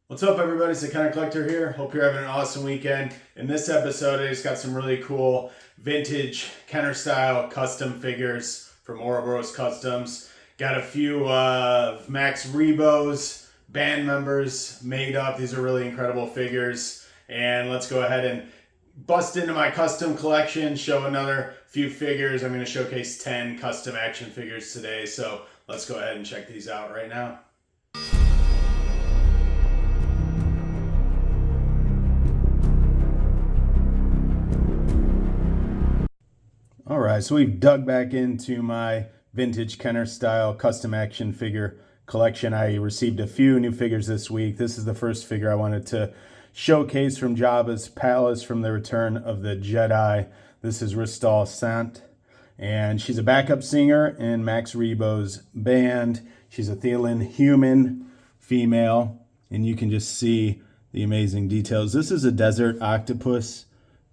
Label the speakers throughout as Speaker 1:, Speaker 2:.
Speaker 1: What's up, everybody? It's the Kenner Collector here. Hope you're having an awesome weekend. In this episode, I just got some really cool vintage Kenner style custom figures from Ouroboros Customs. Got a few Max Rebos band members made up. These are really incredible figures. And let's go ahead and bust into my custom collection, show another few figures. I'm going to showcase 10 custom action figures today. So let's go ahead and check these out right now. All right, so we've dug back into my vintage Kenner style custom action figure collection. I received a few new figures this week. This is the first figure I wanted to showcase from Jabba's Palace from the Return of the Jedi. This is Ristal Sant, and she's a backup singer in Max Rebo's band. She's a Thelan human female, and you can just see the amazing details. This is a desert octopus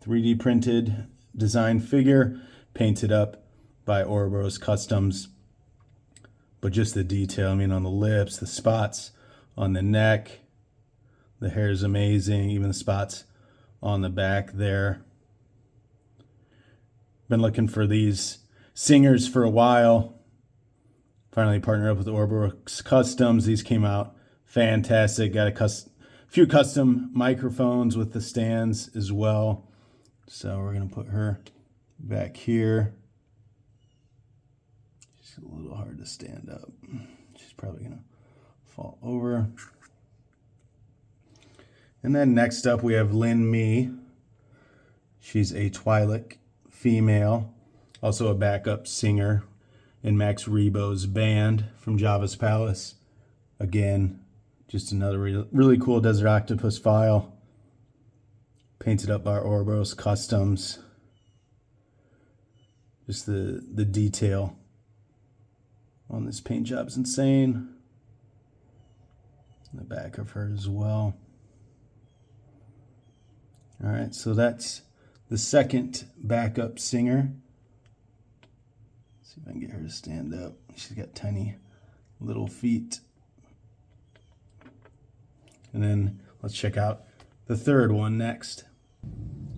Speaker 1: 3D printed design figure, painted up by Ouroboros Customs. But just the detail, I mean, on the lips, the spots on the neck, the hair is amazing, even the spots on the back there. Been looking for these singers for a while. Finally partnered up with Ouroboros Customs. These came out fantastic. Got a few custom microphones with the stands as well. So we're going to put her back here. She's a little hard to stand up. She's probably going to fall over. And then next up we have Lin Mi. She's a Twi'lek female, also a backup singer in Max Rebo's band from Jabba's Palace. Again, just another really cool desert octopus file, painted up by Ouroboros Customs. Just the detail on this paint job's insane. The back of her as well. All right, so that's the second backup singer. Let's see if I can get her to stand up. She's got tiny little feet. And then let's check out the third one next.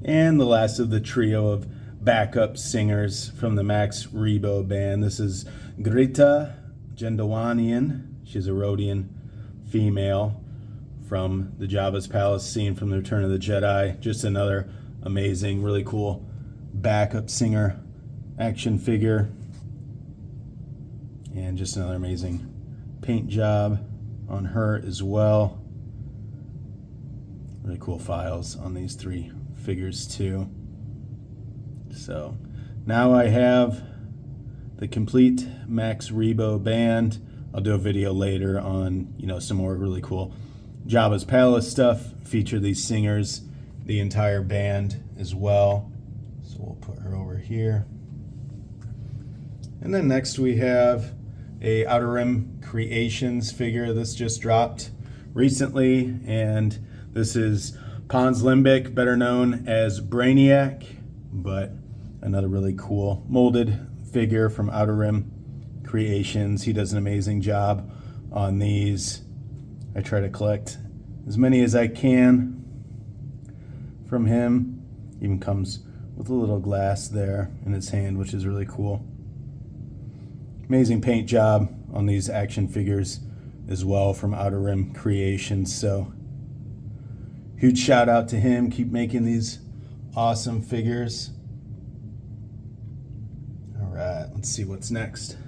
Speaker 1: And the last of the trio of backup singers from the Max Rebo band. This is Greta Jendawanian. She's a Rhodian female from the Jabba's Palace scene from the Return of the Jedi. Just another amazing, really cool backup singer action figure. And just another amazing paint job on her as well. Really cool files on these three figures too. So now I have the complete Max Rebo band. I'll do a video later on, some more really cool Jabba's Palace stuff. Feature these singers, the entire band as well. So we'll put her over here. And then next we have a Outer Rim Creations figure. This just dropped recently, and this is Pons Limbic, better known as Brainiac, but another really cool molded figure from Outer Rim Creations. He does an amazing job on these. I try to collect as many as I can from him. Even comes with a little glass there in his hand, which is really cool. Amazing paint job on these action figures as well from Outer Rim Creations. So huge shout out to him. Keep making these awesome figures. All right, let's see what's next.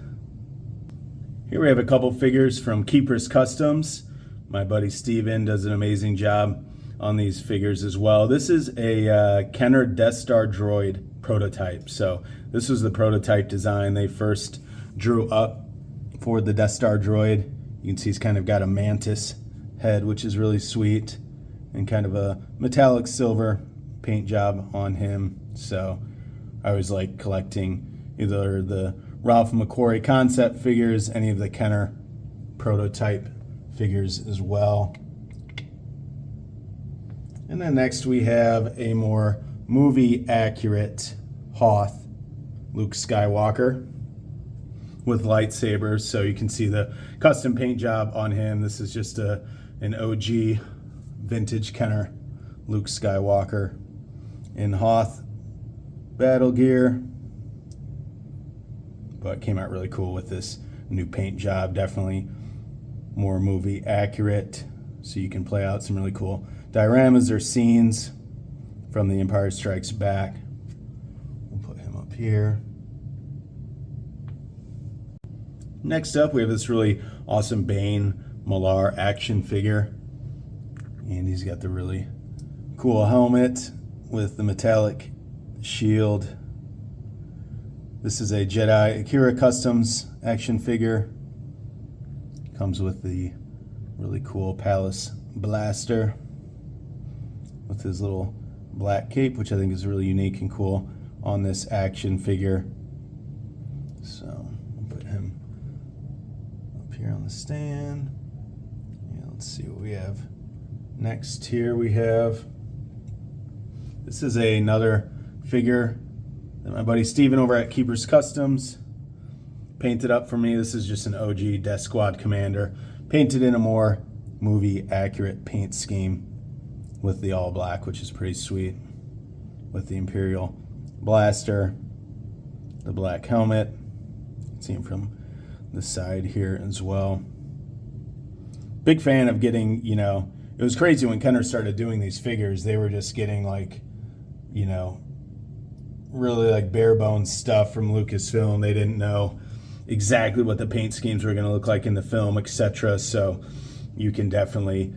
Speaker 1: Here we have a couple figures from Keepers Customs. My buddy Steven does an amazing job on these figures as well. This is a Kenner Death Star droid prototype. So this was the prototype design they first drew up for the Death Star droid. You can see he's kind of got a mantis head, which is really sweet, and kind of a metallic silver paint job on him. So I always like collecting either the Ralph McQuarrie concept figures, any of the Kenner prototype figures as well. And then next we have a more movie accurate Hoth Luke Skywalker with lightsabers. So you can see the custom paint job on him. This is just an OG vintage Kenner Luke Skywalker in Hoth battle gear, but came out really cool with this new paint job. Definitely more movie accurate, so you can play out some really cool dioramas or scenes from The Empire Strikes Back. We'll put him up here. Next up, we have this really awesome Bane Malar action figure, and he's got the really cool helmet with the metallic shield. This is a Jedi Akira Customs action figure. Comes with the really cool Palace blaster with his little black cape, which I think is really unique and cool on this action figure. So we'll put him up here on the stand. Yeah, let's see what we have next. Here we have, this is another figure that my buddy Steven over at Keepers Customs painted up for me. This is just an OG Death Squad Commander, painted in a more movie accurate paint scheme with the all black, which is pretty sweet, with the Imperial blaster, the black helmet. You can see him from the side here as well. Big fan of getting, you know, it was crazy when Kenner started doing these figures. They were just getting like, you know, really like bare bones stuff from Lucasfilm. They didn't know exactly what the paint schemes were going to look like in the film, etc. So you can definitely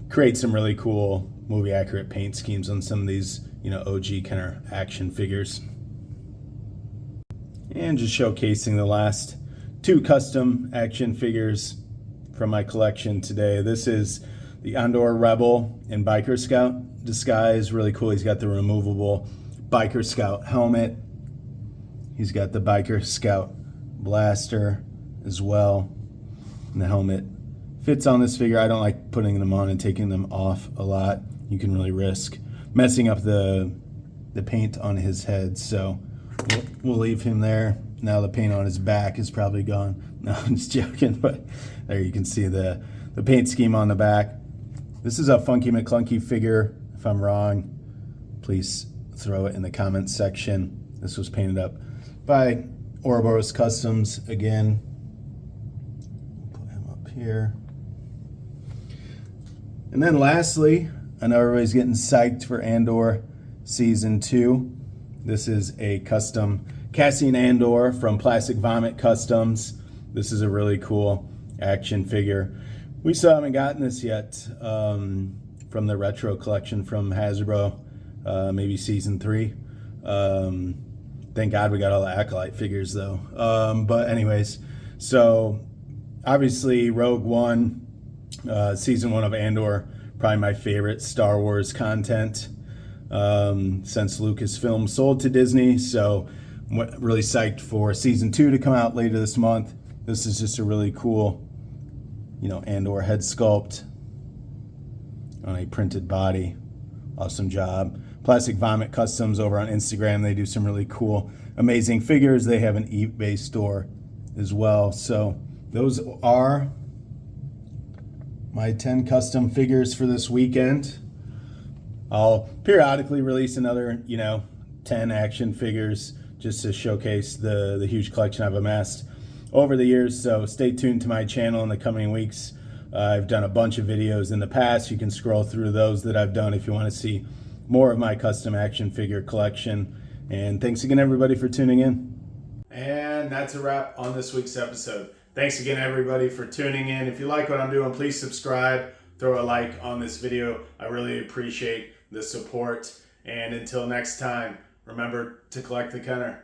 Speaker 1: create some really cool movie accurate paint schemes on some of these, you know, OG Kenner action figures. And just showcasing the last two custom action figures from my collection today. This is the Andor Rebel in Biker Scout disguise. Really cool. He's got the removable Biker Scout helmet. He's got the Biker Scout blaster as well. And the helmet fits on this figure. I don't like putting them on and taking them off a lot. You can really risk messing up the paint on his head. So we'll leave him there. Now the paint on his back is probably gone. No, I'm just joking, but there you can see the paint scheme on the back. This is a Funky McClunky figure. If I'm wrong, please throw it in the comments section. This was painted up by Ouroboros Customs again. Put him up here. And then lastly, I know everybody's getting psyched for Andor Season 2. This is a custom Cassian Andor from Plastic Vomit Customs. This is a really cool action figure. We still haven't gotten this yet from the retro collection from Hasbro, maybe Season 3. Thank God we got all the Acolyte figures though. But anyways, so obviously Rogue One, Season 1 of Andor, probably my favorite Star Wars content since Lucasfilm sold to Disney. So I'm really psyched for Season 2 to come out later this month. This is just a really cool, you know, Andor head sculpt on a printed body. Awesome job. Plastic Vomit Customs over on Instagram. They do some really cool, amazing figures. They have an eBay store as well. So those are my 10 custom figures for this weekend. I'll periodically release another, 10 action figures just to showcase the huge collection I've amassed over the years. So stay tuned to my channel in the coming weeks. I've done a bunch of videos in the past. You can scroll through those that I've done if you want to see more of my custom action figure collection. And thanks again, everybody, for tuning in. And that's a wrap on this week's episode. Thanks again, everybody, for tuning in. If you like what I'm doing, please subscribe, throw a like on this video. I really appreciate the support. And until next time, remember to collect the Kenner.